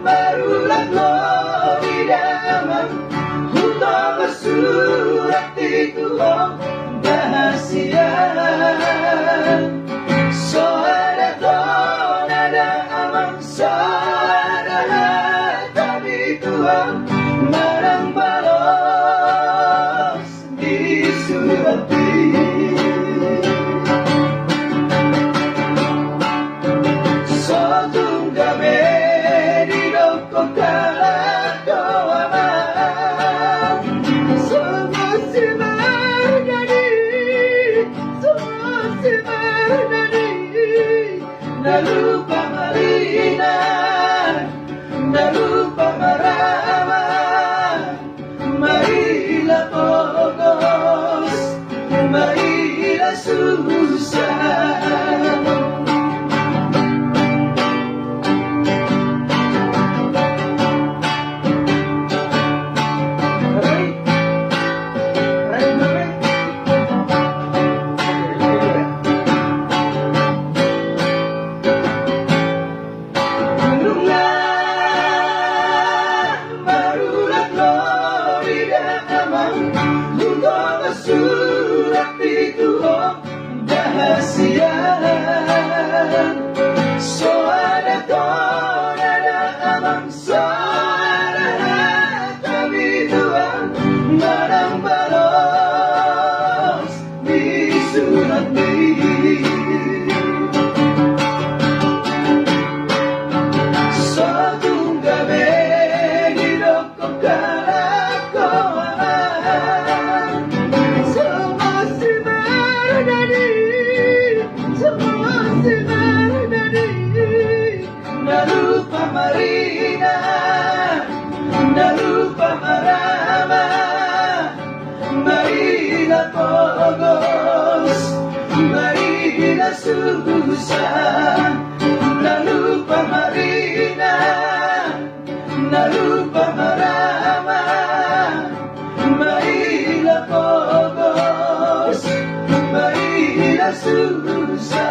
Barulah Florida aman untuk bersurat itu bahasia. Soada tonada aman soada tapi Tuhan marang balos di surat Sotung gabe di doko kalako aman semua Simardan-Lamtama nalupa Marina nalupa Marama Maila pogos Maila susah. Surat itu bahasia. Soada tonada abang soada tapi Tuhan barang balos di surat ini. Sotung gabe hidup kau kalako nalupa Marina nalupa Marama Maila pogos Maila susah. Nalupa Marina nalupa Marama Maila pogos Maila susah.